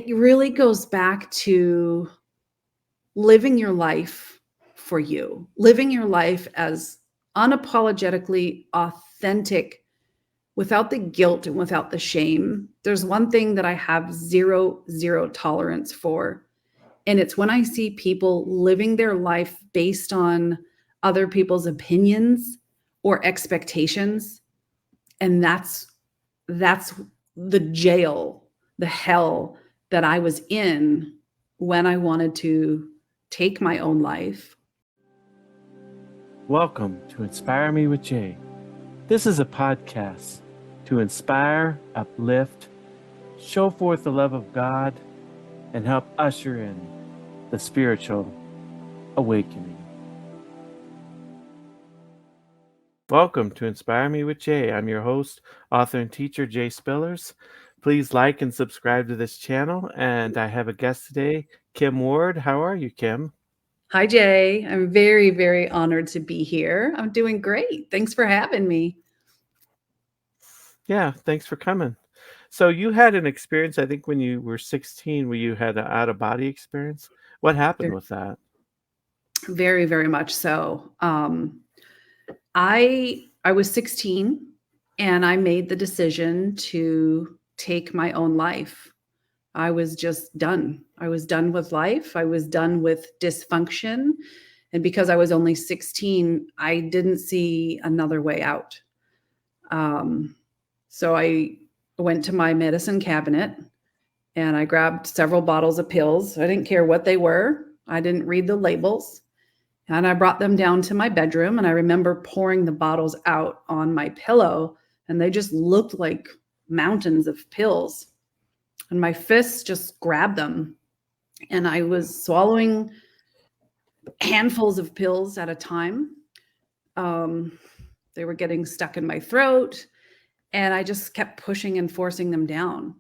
It really goes back to living your life for you, living your life as unapologetically authentic without the guilt and without the shame. There's one thing that I have zero tolerance for. And it's when I see people living their life based on other people's opinions or expectations. And that's the jail, the hell that I was in when I wanted to take my own life. Welcome to Inspire Me with Jay. This is a podcast to inspire, uplift, show forth the love of God, and help usher in the spiritual awakening. Welcome to Inspire Me with Jay. I'm your host, author, and teacher, Jay Spillers. Please like and subscribe to this channel. And I have a guest today, Kim Ward. How are you, Kim? Hi, Jay. I'm very honored to be here. I'm doing great. Thanks for having me. Yeah, thanks for coming. So you had an experience, I think, when you were 16, where you had an out-of-body experience. What happened with that? Very much so. I was 16 and I made the decision to take my own life. I was just done. I was done with life. I was done with dysfunction. And because I was only 16, I didn't see another way out. So I went to my medicine cabinet and I grabbed several bottles of pills. I didn't care what they were. I didn't read the labels. And I brought them down to my bedroom, and I remember pouring the bottles out on my pillow, and they just looked like mountains of pills. And my fists just grabbed them, and I was swallowing handfuls of pills at a time. They were getting stuck in my throat, and I just kept pushing and forcing them down.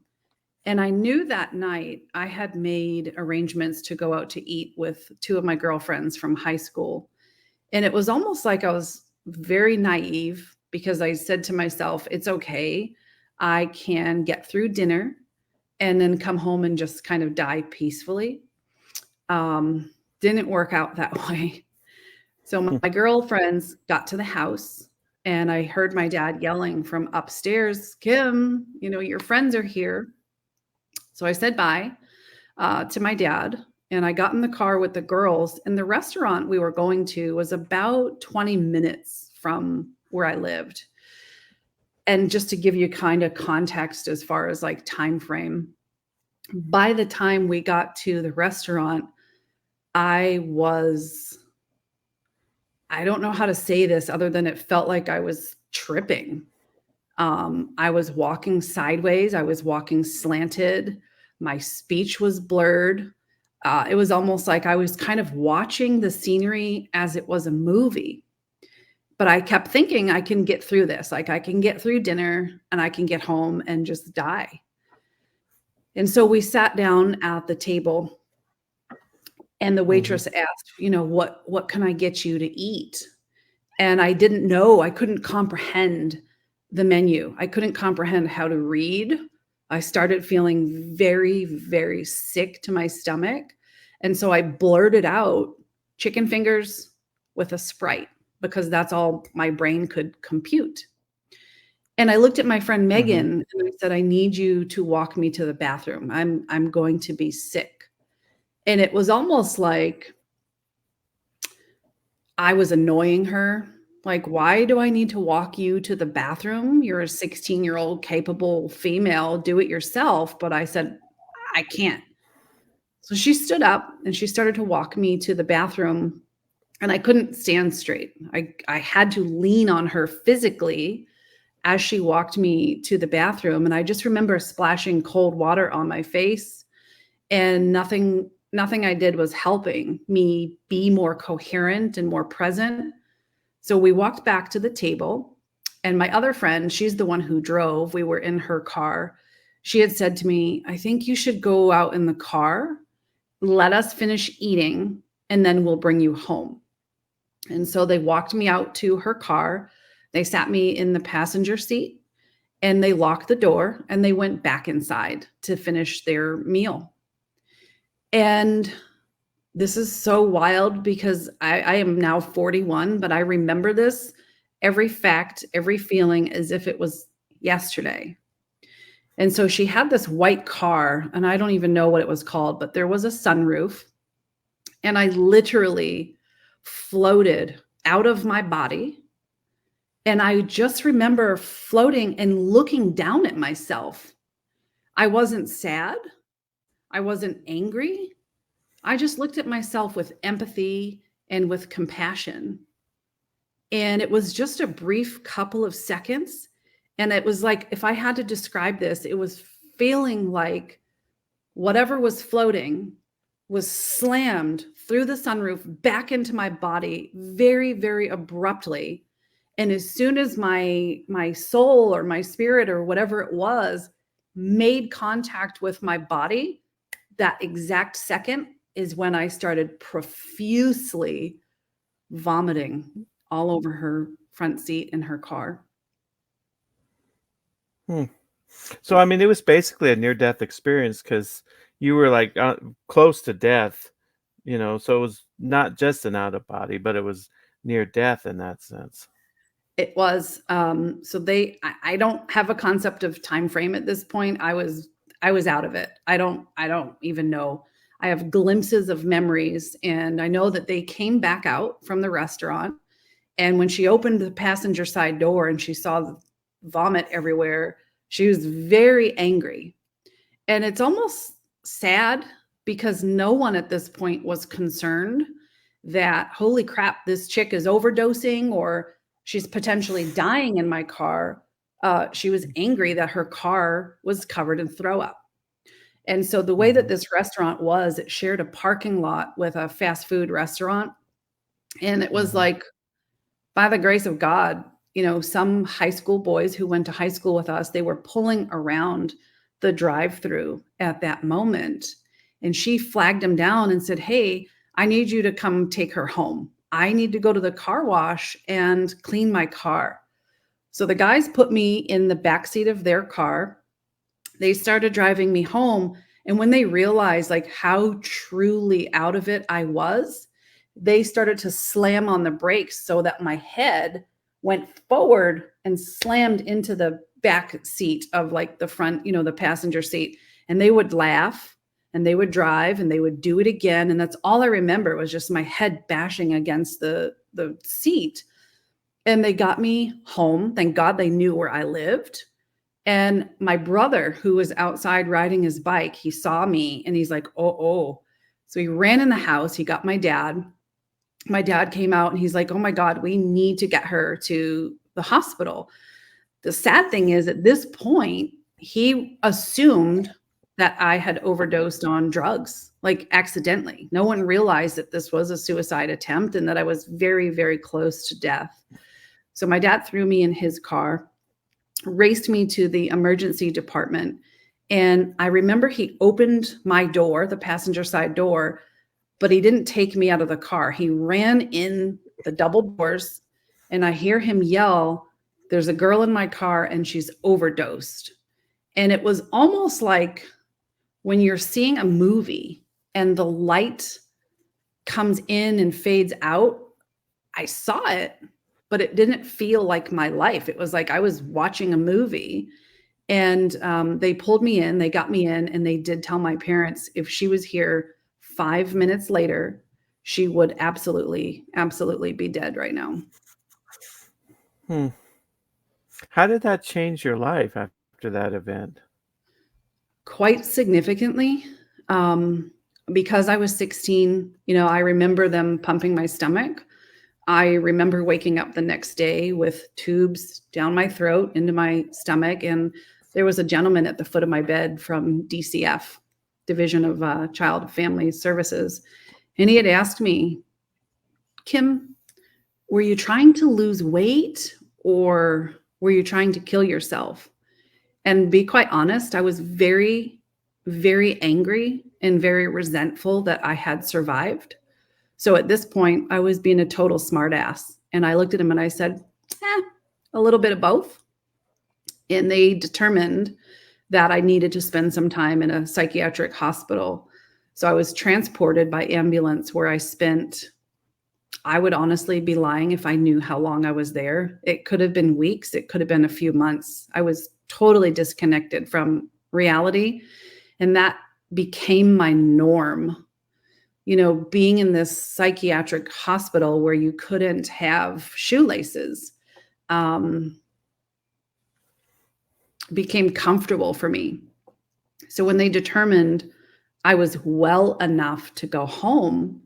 And I knew that night I had made arrangements to go out to eat with two of my girlfriends from high school. And it was almost like I was very naive because I said to myself, it's okay. I can get through dinner and then come home and just kind of die peacefully. Didn't work out that way. So my girlfriends got to the house and I heard my dad yelling from upstairs, Kim, your friends are here. So I said bye to my dad, and I got in the car with the girls, and the restaurant we were going to was about 20 minutes from where I lived. And just to give you kind of context as far as like time frame, by the time we got to the restaurant, I don't know how to say this other than it felt like I was tripping. I was walking sideways. I was walking slanted. My speech was blurred. It was almost like I was kind of watching the scenery as it was a movie. But I kept thinking I can get through this. Like I can get through dinner and I can get home and just die. And so we sat down at the table and the waitress asked, what can I get you to eat? And I didn't know. I couldn't comprehend the menu. I couldn't comprehend how to read. I started feeling very sick to my stomach. And so I blurted out chicken fingers with a Sprite because that's all my brain could compute. And I looked at my friend Megan and I said, I need you to walk me to the bathroom. I'm going to be sick. And it was almost like I was annoying her. Like, why do I need to walk you to the bathroom? You're a 16-year-old capable female, do it yourself. But I said, I can't. So she stood up and she started to walk me to the bathroom, and I couldn't stand straight. I had to lean on her physically as she walked me to the bathroom. And I just remember splashing cold water on my face, and nothing I did was helping me be more coherent and more present. So we walked back to the table, and my other friend, she's the one who drove. We were in her car. She had said to me, I think you should go out in the car, let us finish eating, and then we'll bring you home. And so they walked me out to her car. They sat me in the passenger seat, and they locked the door and they went back inside to finish their meal. And this is so wild because I am now 41, but I remember this, every fact, every feeling as if it was yesterday. And so she had this white car, and I don't even know what it was called, but there was a sunroof. And I literally floated out of my body. And I just remember floating and looking down at myself. I wasn't sad. I wasn't angry. I just looked at myself with empathy and with compassion. And it was just a brief couple of seconds. And it was like, if I had to describe this, it was feeling like whatever was floating was slammed through the sunroof back into my body very, very abruptly. And as soon as my soul or my spirit or whatever it was made contact with my body, that exact second is when I started profusely vomiting all over her front seat in her car. So, I mean, it was basically a near-death experience because you were like close to death, so it was not just an out of body, but it was near death in that sense. It was, so I don't have a concept of time frame at this point. I was out of it. I don't even know. I have glimpses of memories, and I know that they came back out from the restaurant. And when she opened the passenger side door and she saw the vomit everywhere, she was very angry. And it's almost sad because no one at this point was concerned that, holy crap, this chick is overdosing or she's potentially dying in my car. She was angry that her car was covered in throw up. And so the way that this restaurant was, it shared a parking lot with a fast food restaurant. And it was like, by the grace of God, some high school boys who went to high school with us, they were pulling around the drive-through at that moment. And she flagged him down and said, "Hey, I need you to come take her home. I need to go to the car wash and clean my car." So the guys put me in the backseat of their car. They started driving me home. And when they realized like how truly out of it I was, they started to slam on the brakes so that my head went forward and slammed into the back seat of like the front, the passenger seat. And they would laugh and they would drive and they would do it again. And that's all I remember was just my head bashing against the seat. And they got me home. Thank God they knew where I lived. And my brother, who was outside riding his bike, he saw me and he's like, oh. So he ran in the house. He got my dad. My dad came out and he's like, "Oh my God, we need to get her to the hospital." The sad thing is at this point, he assumed that I had overdosed on drugs, like accidentally. No one realized that this was a suicide attempt and that I was very, very close to death. So my dad threw me in his car, raced me to the emergency department. And I remember he opened my door, the passenger side door, but he didn't take me out of the car. He ran in the double doors and I hear him yell, "There's a girl in my car and she's overdosed." And it was almost like when you're seeing a movie and the light comes in and fades out. I saw it, but it didn't feel like my life. It was like I was watching a movie. And they pulled me in, they got me in, and they did tell my parents if she was here 5 minutes later, she would absolutely, absolutely be dead right now. How did that change your life after that event? Quite significantly. Because I was 16, I remember them pumping my stomach. I remember waking up the next day with tubes down my throat into my stomach. And there was a gentleman at the foot of my bed from DCF, Division of Child Family Services. And he had asked me, "Kim, were you trying to lose weight or were you trying to kill yourself?" And be quite honest, I was very, very angry and very resentful that I had survived. So at this point, I was being a total smartass. And I looked at him and I said, a little bit of both. and they determined that I needed to spend some time in a psychiatric hospital. So I was transported by ambulance, where I spent, I would honestly be lying if I knew how long I was there. It could have been weeks, it could have been a few months. I was totally disconnected from reality, and that became my norm. Being in this psychiatric hospital where you couldn't have shoelaces, became comfortable for me. So when they determined I was well enough to go home,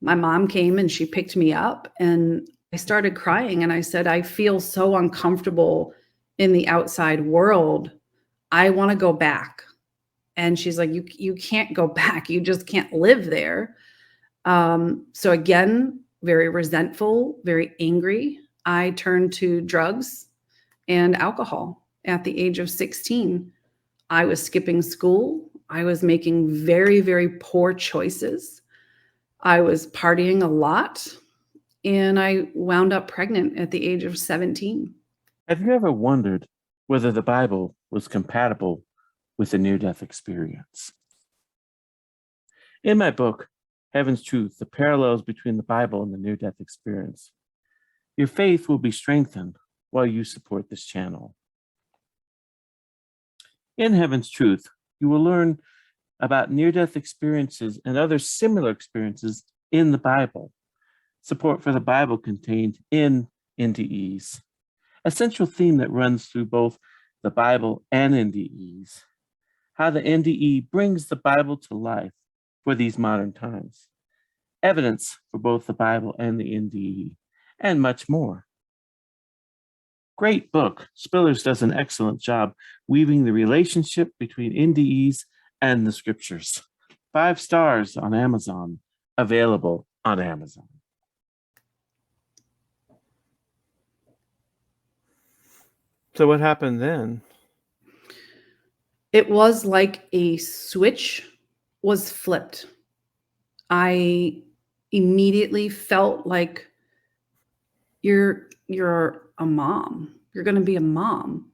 my mom came and she picked me up, and I started crying, and I said, I feel so uncomfortable in the outside world. I want to go back. And she's like, you can't go back. You just can't live there. So again, very resentful, very angry. I turned to drugs and alcohol at the age of 16. I was skipping school. I was making very, very poor choices. I was partying a lot, and I wound up pregnant at the age of 17. Have you ever wondered whether the Bible was compatible with a near-death experience? In my book, Heaven's Truth, the parallels between the Bible and the near-death experience, your faith will be strengthened while you support this channel. In Heaven's Truth, you will learn about near-death experiences and other similar experiences in the Bible. Support for the Bible contained in NDEs, a central theme that runs through both the Bible and NDEs, how the NDE brings the Bible to life for these modern times, evidence for both the Bible and the NDE, and much more. Great book. Spillers does an excellent job weaving the relationship between NDEs and the scriptures. 5 stars on Amazon, available on Amazon. So what happened then? It was like a switch was flipped. I immediately felt like you're a mom. You're going to be a mom.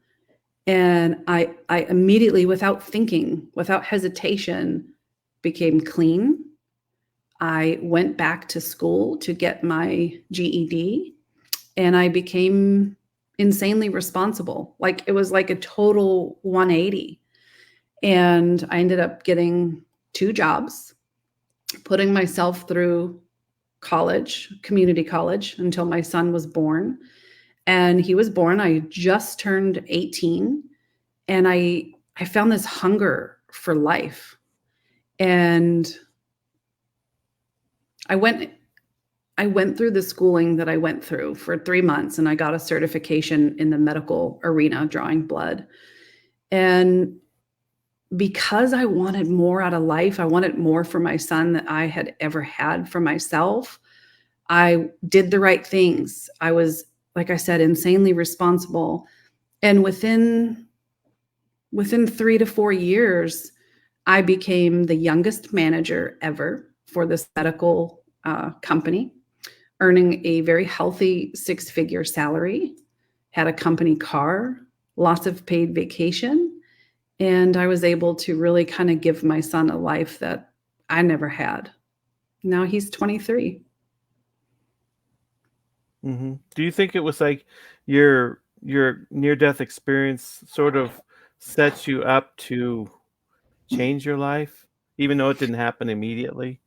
And I immediately, without thinking, without hesitation, became clean. I went back to school to get my GED, and I became insanely responsible. Like, it was like a total 180. And I ended up getting 2 jobs, putting myself through college, community college, until my son was born. And he was born, I just turned 18, and I found this hunger for life. And I went through the schooling that I went through for 3 months, and I got a certification in the medical arena, drawing blood. And because I wanted more out of life, I wanted more for my son than I had ever had for myself, I did the right things. I was, like I said, insanely responsible. And within 3 to 4 years, I became the youngest manager ever for this medical company, earning a very healthy 6-figure salary, had a company car, lots of paid vacation. And I was able to really kind of give my son a life that I never had. Now he's 23. Mm-hmm. Do you think it was like your near-death experience sort of sets you up to change your life, even though it didn't happen immediately?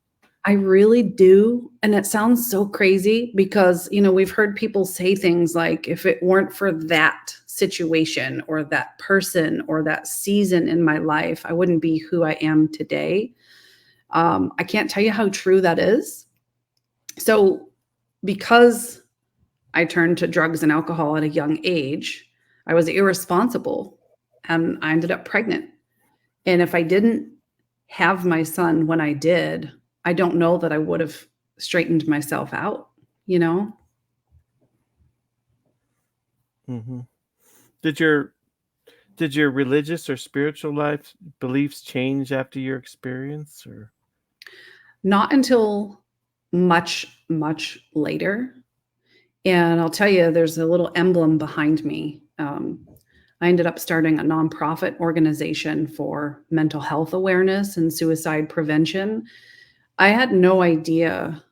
I really do. And it sounds so crazy because, we've heard people say things like, if it weren't for that situation or that person or that season in my life, I wouldn't be who I am today. I can't tell you how true that is. So because I turned to drugs and alcohol at a young age, I was irresponsible, and I ended up pregnant. And if I didn't have my son when I did, I don't know that I would have straightened myself out, Mm-hmm. Did your religious or spiritual life beliefs change after your experience, or? Not until much, much later. And I'll tell you, there's a little emblem behind me. I'm I ended up starting a nonprofit organization for mental health awareness and suicide prevention. I had no idea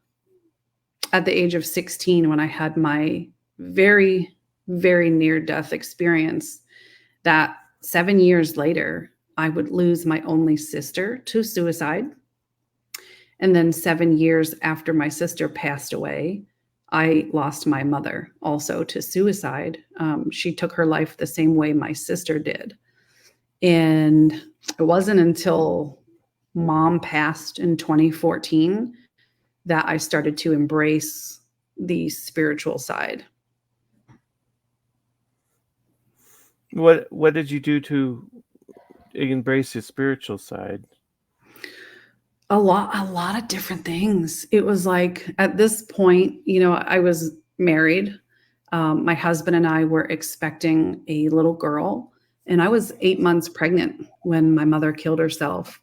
at the age of 16 when I had my very, very near death experience that 7 years later, I would lose my only sister to suicide. And then 7 years after my sister passed away, I lost my mother also to suicide. She took her life the same way my sister did. And it wasn't until mom passed in 2014 that I started to embrace the spiritual side. What did you do to embrace the spiritual side? A lot of different things. It was like at this point, I was married. My husband and I were expecting a little girl, and I was 8 months pregnant when my mother killed herself.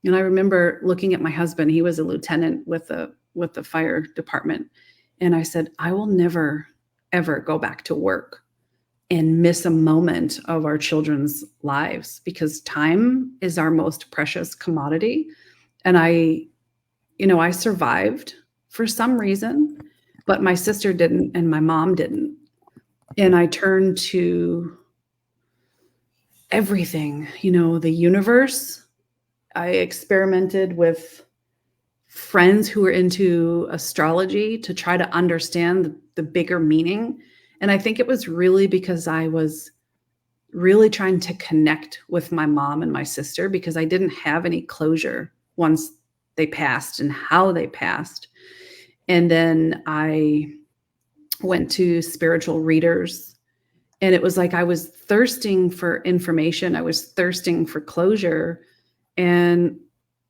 And I remember looking at my husband. He was a lieutenant with the fire department, and I said, I will never ever go back to work and miss a moment of our children's lives, because time is our most precious commodity. And I survived for some reason, but my sister didn't and my mom didn't. And I turned to everything, the universe. I experimented with friends who were into astrology to try to understand the bigger meaning. And I think it was really because I was really trying to connect with my mom and my sister, because I didn't have any closure once they passed and how they passed. And then I went to spiritual readers, and it was like I was thirsting for information. I was thirsting for closure, and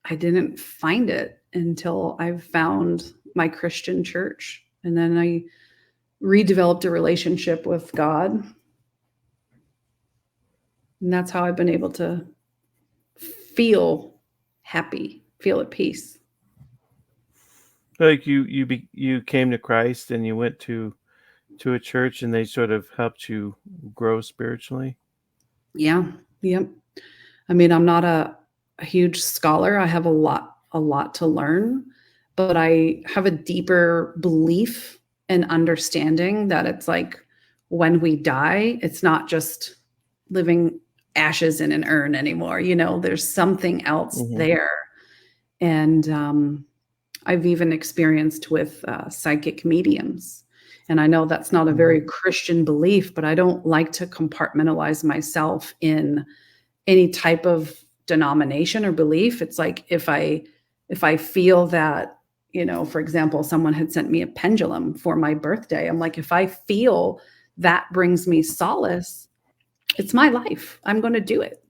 I didn't find it until I found my Christian church. And then I redeveloped a relationship with God. And that's how I've been able to feel happy, feel at peace. Like you came to Christ and you went to a church and they sort of helped you grow spiritually? Yeah. Yep. I mean, I'm not a huge scholar. I have a lot to learn, but I have a deeper belief and understanding that it's like when we die, it's not just living ashes in an urn anymore. There's something else Mm-hmm. there. And I've even experienced with psychic mediums. And I know that's not a very Christian belief, but I don't like to compartmentalize myself in any type of denomination or belief. It's like if I feel that, for example, someone had sent me a pendulum for my birthday, I'm like, if I feel that brings me solace, it's my life. I'm going to do it.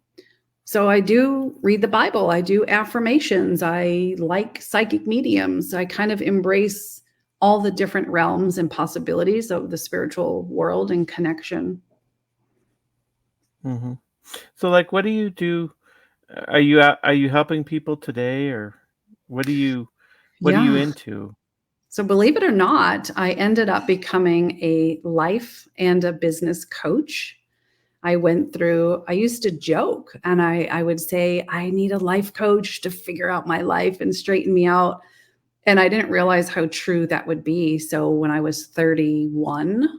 So I do read the Bible. I do affirmations. I like psychic mediums. I kind of embrace all the different realms and possibilities of the spiritual world and connection. Mm-hmm. So, like, what do you do? Are you helping people today, or what are you Yeah. into? So believe it or not, I ended up becoming a life and a business coach. I used to joke, and I would say, I need a life coach to figure out my life and straighten me out. And I didn't realize how true that would be. So when I was 31,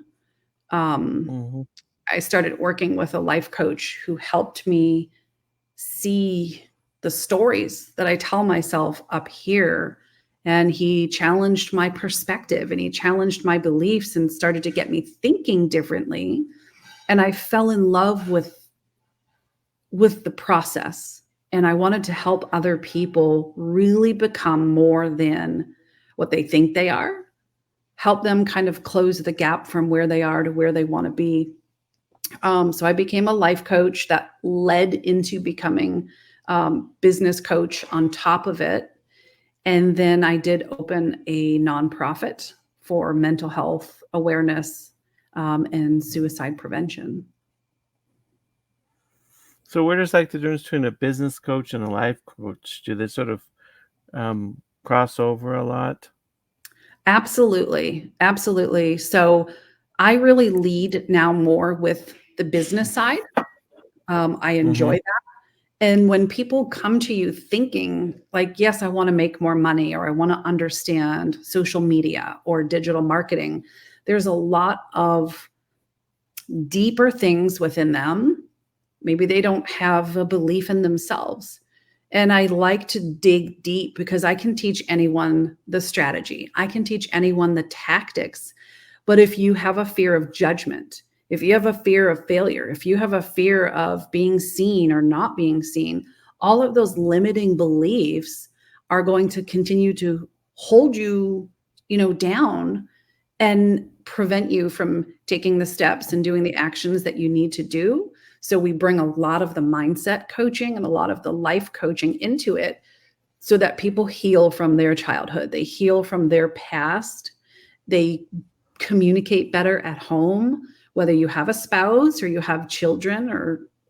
um, Mm-hmm. I started working with a life coach who helped me see the stories that I tell myself up here. And he challenged my perspective and he challenged my beliefs and started to get me thinking differently. And I fell in love with the process. And I wanted to help other people really become more than what they think they are, help them kind of close the gap from where they are to where they want to be. So I became a life coach that led into becoming business coach on top of it. And then I did open a nonprofit for mental health awareness and suicide prevention. So, where does like the difference between a business coach and a life coach? Do they sort of cross over a lot? Absolutely. Absolutely. So I really lead now more with the business side. I enjoy Mm-hmm. that. And when people come to you thinking like, yes, I want to make more money, or I want to understand social media or digital marketing, there's a lot of deeper things within them. Maybe they don't have a belief in themselves. And I like to dig deep because I can teach anyone the strategy. I can teach anyone the tactics. But if you have a fear of judgment, if you have a fear of failure, if you have a fear of being seen or not being seen, all of those limiting beliefs are going to continue to hold you, down and prevent you from taking the steps and doing the actions that you need to do. So we bring a lot of the mindset coaching and a lot of the life coaching into it so that people heal from their childhood. They heal from their past. They communicate better at home, whether you have a spouse or you have children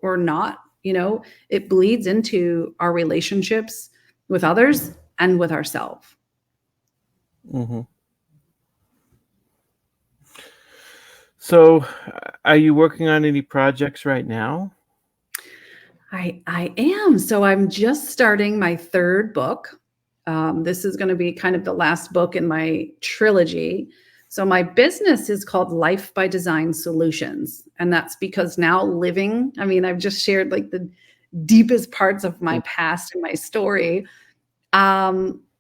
or not, it bleeds into our relationships with others and with ourselves. Mm-hmm. So, are you working on any projects right now? I am. So I'm just starting my third book. This is going to be kind of the last book in my trilogy. So my business is called Life by Design Solutions. And that's because now I've just shared like the deepest parts of my past and my story.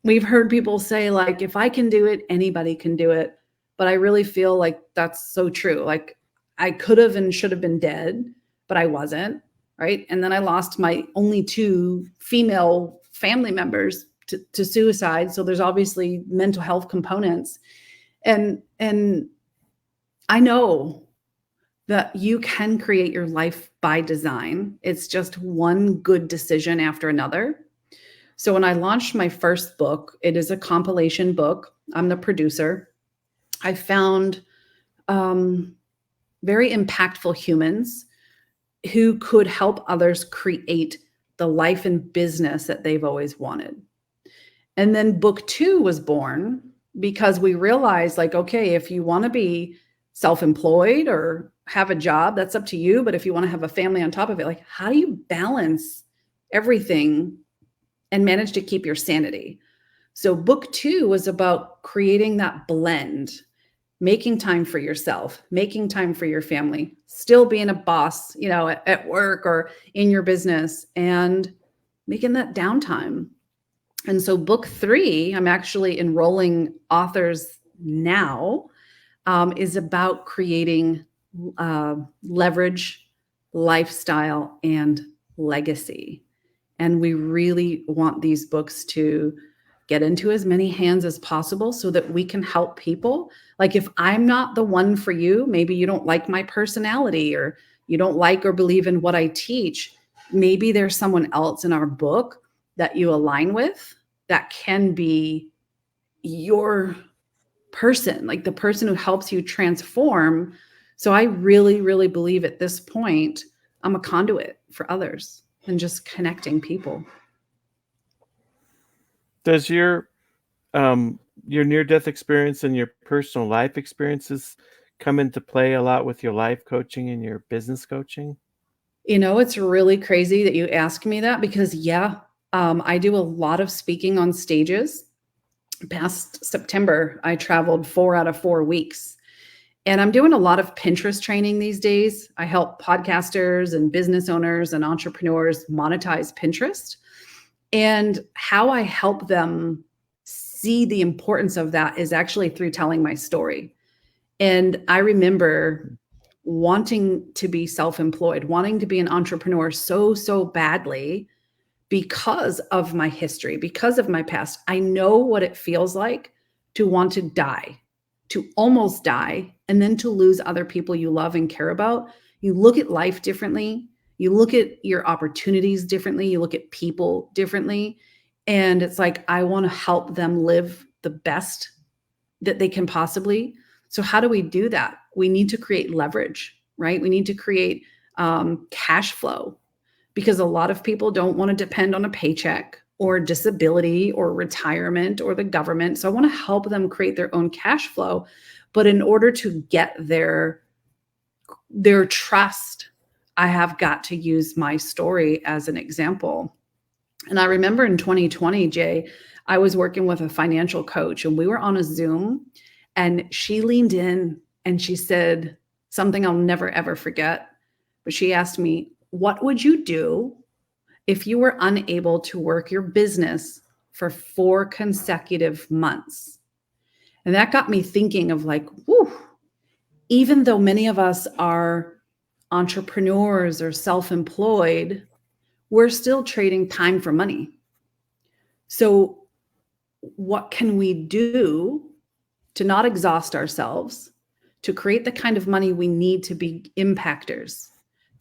We've heard people say, like, if I can do it, anybody can do it. But I really feel like that's so true. Like, I could have and should have been dead, but I wasn't. Right. And then I lost my only two female family members to suicide. So there's obviously mental health components. And I know that you can create your life by design. It's just one good decision after another. So when I launched my first book, it is a compilation book. I'm the producer. I found very impactful humans who could help others create the life and business that they've always wanted. And then book 2 was born because we realized, like, okay, if you want to be self-employed or have a job, that's up to you. But if you want to have a family on top of it, like, how do you balance everything and manage to keep your sanity? So book 2 was about creating that blend, making time for yourself, making time for your family, still being a boss, at work or in your business, and making that downtime. And so book 3, I'm actually enrolling authors now, is about creating leverage, lifestyle, and legacy. And we really want these books to get into as many hands as possible so that we can help people. Like, if I'm not the one for you, maybe you don't like my personality, or you don't like or believe in what I teach, maybe there's someone else in our book that you align with that can be your person, like the person who helps you transform. So I really, really believe at this point, I'm a conduit for others and just connecting people. Does your near-death experience and your personal life experiences come into play a lot with your life coaching and your business coaching? It's really crazy that you ask me that because, yeah, I do a lot of speaking on stages. Past September, I traveled 4 out of 4 weeks. And I'm doing a lot of Pinterest training these days. I help podcasters and business owners and entrepreneurs monetize Pinterest. And how I help them see the importance of that is actually through telling my story. And I remember wanting to be self-employed, wanting to be an entrepreneur so, so badly because of my history, because of my past. I know what it feels like to want to die, to almost die, and then to lose other people you love and care about. You look at life differently. You look at your opportunities differently. You look at people differently. And it's like, I want to help them live the best that they can possibly. So how do we do that? We need to create leverage, right? We need to create cash flow, because a lot of people don't want to depend on a paycheck or disability or retirement or the government. So I want to help them create their own cash flow. But in order to get their trust, I have got to use my story as an example. And I remember in 2020, Jay, I was working with a financial coach and we were on a Zoom and she leaned in and she said something I'll never, ever forget. But she asked me, what would you do if you were unable to work your business for 4 consecutive months? And that got me thinking of like, whew, even though many of us are entrepreneurs or self-employed, we're still trading time for money. So what can we do to not exhaust ourselves, to create the kind of money we need to be impactors,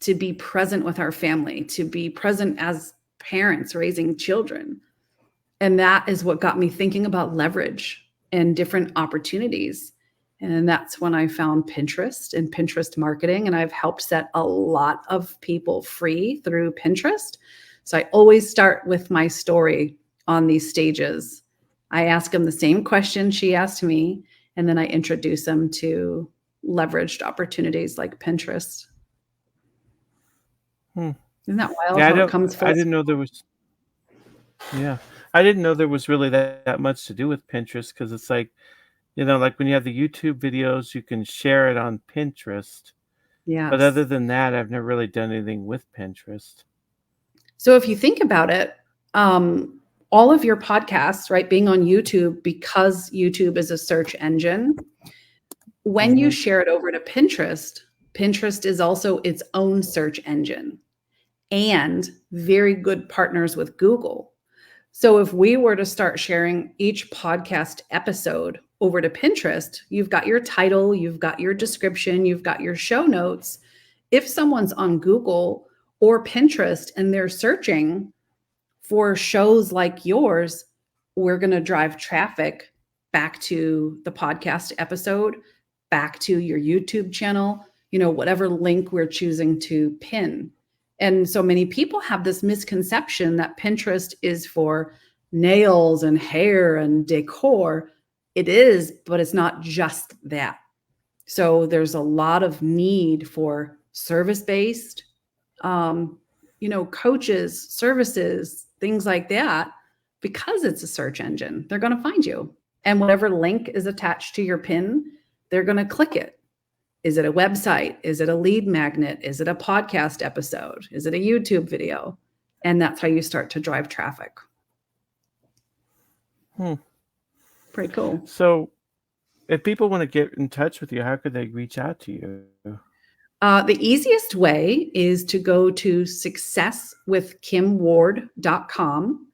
to be present with our family, to be present as parents raising children? And that is what got me thinking about leverage and different opportunities. And that's when I found Pinterest and Pinterest marketing. And I've helped set a lot of people free through Pinterest. So I always start with my story on these stages. I ask them the same question she asked me, and then I introduce them to leveraged opportunities like Pinterest. Hmm. Isn't that wild Yeah, how it comes full I didn't know there was. Yeah, I didn't know there was really that much to do with Pinterest because it's like, like when you have the YouTube videos, you can share it on Pinterest. But Yes. other than that, I've never really done anything with Pinterest. So if you think about it, all of your podcasts, right, being on YouTube, because YouTube is a search engine, when you Mm-hmm. share it over to Pinterest, Pinterest is also its own search engine and very good partners with Google. So if we were to start sharing each podcast episode over to Pinterest, you've got your title, you've got your description, you've got your show notes. If someone's on Google or Pinterest and they're searching for shows like yours, we're going to drive traffic back to the podcast episode, back to your YouTube channel, whatever link we're choosing to pin. And so many people have this misconception that Pinterest is for nails and hair and decor. It is, but it's not just that. So there's a lot of need for service-based, coaches, services, things like that, because it's a search engine. They're going to find you. And whatever link is attached to your pin, they're going to click it. Is it a website? Is it a lead magnet? Is it a podcast episode? Is it a YouTube video? And that's how you start to drive traffic. Pretty cool. So if people want to get in touch with you, how could they reach out to you? The easiest way is to go to successwithkimward.com.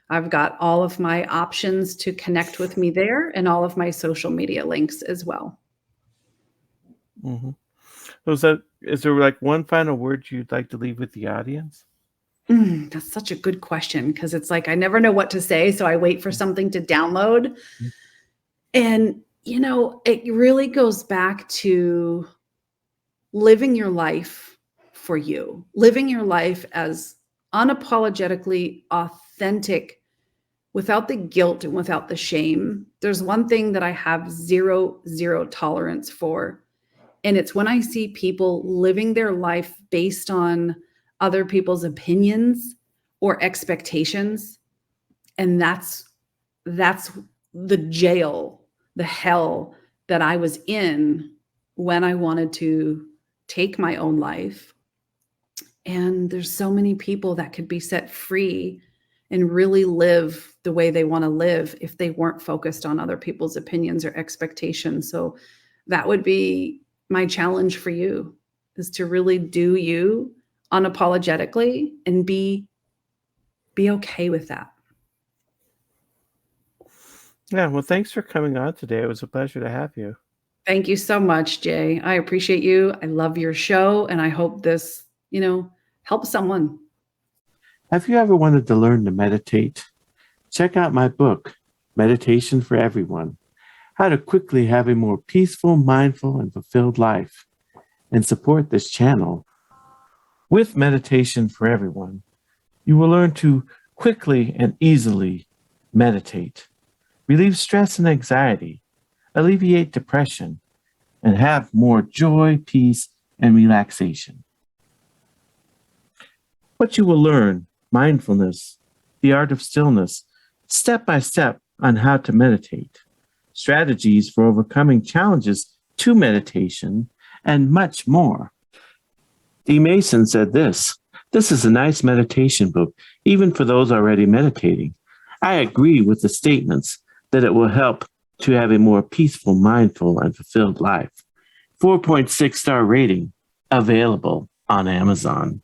I've got all of my options to connect with me there and all of my social media links as well. Mm-hmm. So is there like one final word you'd like to leave with the audience? That's such a good question because it's like I never know what to say, so I wait for something to download. And, it really goes back to living your life for you, living your life as unapologetically authentic without the guilt and without the shame. There's one thing that I have zero tolerance for. And it's when I see people living their life based on other people's opinions or expectations. And that's the jail, the hell that I was in when I wanted to take my own life. And there's so many people that could be set free and really live the way they want to live if they weren't focused on other people's opinions or expectations. So that would be my challenge for you, is to really do you unapologetically and be okay with that. Yeah, well, thanks for coming on today. It was a pleasure to have you. Thank you so much, Jay. I appreciate you. I love your show, and I hope this, helps someone. Have you ever wanted to learn to meditate? Check out my book, Meditation for Everyone: How to Quickly Have a More Peaceful, Mindful, and Fulfilled Life, and support this channel. With Meditation for Everyone, you will learn to quickly and easily meditate, relieve stress and anxiety, alleviate depression, and have more joy, peace, and relaxation. What you will learn: mindfulness, the art of stillness, step by step on how to meditate, strategies for overcoming challenges to meditation, and much more. D. Mason said this is a nice meditation book, even for those already meditating. I agree with the statements that it will help to have a more peaceful, mindful, and fulfilled life. 4.6 star rating, available on Amazon.